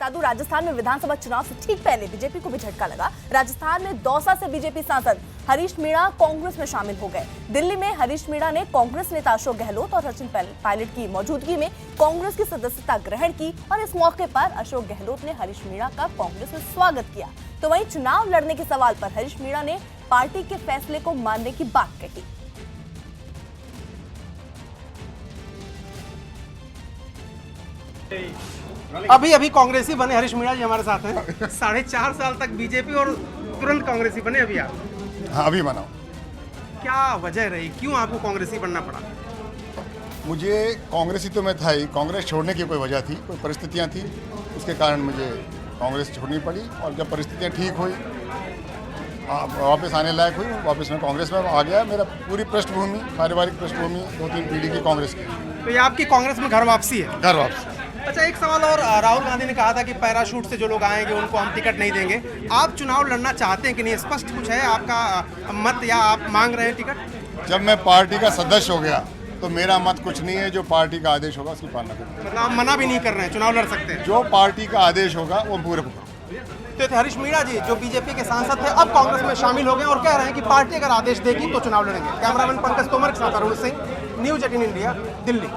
बता दूं, राजस्थान में विधानसभा चुनाव से ठीक पहले बीजेपी को भी झटका लगा। राजस्थान में दौसा से बीजेपी सांसद हरीश मीणा कांग्रेस में शामिल हो गए। दिल्ली में हरीश मीणा ने कांग्रेस नेता अशोक गहलोत और सचिन पायलट की मौजूदगी में कांग्रेस की सदस्यता ग्रहण की और इस मौके पर अशोक गहलोत ने हरीश मीणा का कांग्रेस में स्वागत किया। तो वहीं चुनाव लड़ने के सवाल पर हरीश मीणा ने पार्टी के फैसले को मानने की बात कही। अभी कांग्रेसी बने हरीश मीणा जी हमारे साथ हैं। 4.5 साल तक बीजेपी और तुरंत कांग्रेसी बने अभी आप। हाँ, अभी बनाओ। क्या वजह रही, क्यों आपको कांग्रेसी बनना पड़ा? मुझे कांग्रेसी तो मैं था ही, कांग्रेस छोड़ने की कोई वजह थी, कोई परिस्थितियाँ थी, उसके कारण मुझे कांग्रेस छोड़नी पड़ी। और जब परिस्थितियाँ ठीक हुई, वापस आने लायक हुई, वापस मैं कांग्रेस में आ गया। मेरा पूरी पृष्ठभूमि, पारिवारिक पृष्ठभूमि 2-3 पीढ़ी की कांग्रेस की। तो ये आपकी कांग्रेस में घर वापसी है? घर वापसी। अच्छा, एक सवाल और, राहुल गांधी ने कहा था कि पैराशूट से जो लोग आएंगे उनको हम टिकट नहीं देंगे। आप चुनाव लड़ना चाहते हैं कि नहीं? स्पष्ट कुछ है आपका मत, या आप मांग रहे हैं टिकट? जब मैं पार्टी का सदस्य हो गया तो मेरा मत कुछ नहीं है, जो पार्टी का आदेश होगा उसकी पालना करूंगा। मतलब आप मना भी नहीं कर रहे हैं, चुनाव लड़ सकते हैं? जो पार्टी का आदेश होगा वो पूरे करूंगा। तो हरीश मीणा जी जो बीजेपी के सांसद थे अब कांग्रेस में शामिल हो गए और कह रहे हैं कि पार्टी अगर आदेश देगी तो चुनाव लड़ेंगे। कैमरामैन पंकज तोमर के साथ अरुण सिंह, न्यूज 18 इंडिया, दिल्ली।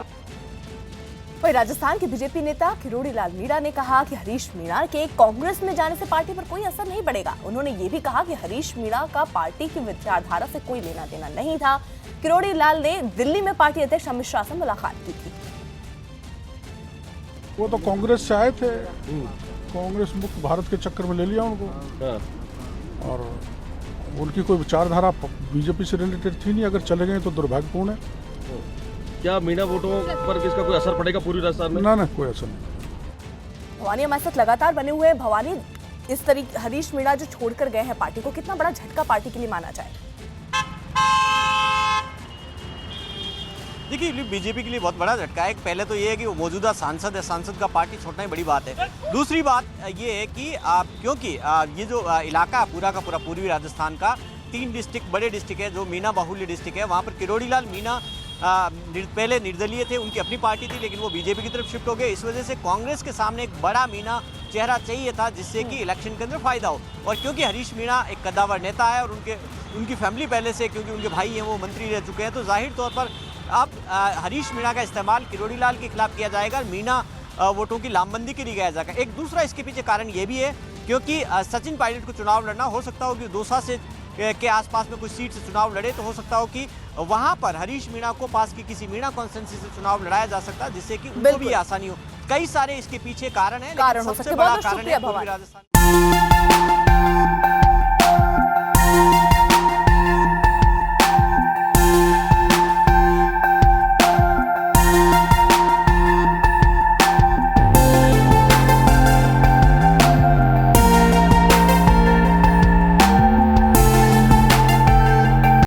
वहीं राजस्थान के बीजेपी नेता किरोड़ी लाल मीणा ने कहा कि हरीश मीणा के कांग्रेस में जाने से पार्टी पर कोई असर नहीं पड़ेगा। उन्होंने ये भी कहा कि हरीश मीणा का पार्टी की विचारधारा से कोई लेना देना नहीं था। किरोड़ी लाल ने दिल्ली में पार्टी अध्यक्ष अमित शाह से मुलाकात की थी। वो तो कांग्रेस से आए थे, कांग्रेस मुक्त भारत के चक्कर में ले लिया उनको, और उनकी कोई विचारधारा बीजेपी से रिलेटेड थी नहीं। अगर चले गए तो दुर्भाग्यपूर्ण है। क्या मीणा वोटों पर किसका कोई असर पड़ेगा पूरी राजस्थान में? ना, कोई असर नहीं। भवानी हमारे साथ लगातार बने हुए हैं। भवानी, इस तरीके हरीश मीणा जो छोड़कर गए हैं पार्टी को, कितना बड़ा झटका पार्टी के लिए माना जाए? देखिए, बीजेपी के लिए बहुत बड़ा झटका है। पहले तो ये है कि वो मौजूदा सांसद है, सांसद का पार्टी छोड़ना ही बड़ी बात है। दूसरी बात ये है कि क्योंकि ये जो इलाका पूरा का पूरा पूर्वी राजस्थान का 3 डिस्ट्रिक्ट बड़े डिस्ट्रिक्ट है, जो मीणा बाहुल्य डिस्ट्रिक्ट है, वहाँ पर किरोड़ी लाल मीणा पहले निर्दलीय थे, उनकी अपनी पार्टी थी, लेकिन वो बीजेपी की तरफ शिफ्ट हो गए। इस वजह से कांग्रेस के सामने एक बड़ा मीणा चेहरा चाहिए था, जिससे कि इलेक्शन के अंदर फायदा हो। और क्योंकि हरीश मीणा एक कद्दावर नेता है और उनकी फैमिली पहले से, क्योंकि उनके भाई हैं वो मंत्री रह चुके हैं, तो जाहिर तौर पर अब हरीश मीणा का इस्तेमाल किरोड़ी लाल के खिलाफ किया जाएगा, मीणा वोटों की लामबंदी के लिए किया जाएगा। एक दूसरा इसके पीछे कारण ये भी है क्योंकि सचिन पायलट को चुनाव लड़ना, हो सकता हो कि दौसा से के आसपास में कुछ सीट से चुनाव लड़े, तो हो सकता हो कि वहां पर हरीश मीणा को पास की किसी मीणा कॉन्स्टिट्यूएंसी से चुनाव लड़ाया जा सकता है, जिससे कि उनको भी आसानी हो। कई सारे इसके पीछे कारण हैं, लेकिन सबसे बड़ा कारण है पूर्वी राजस्थान।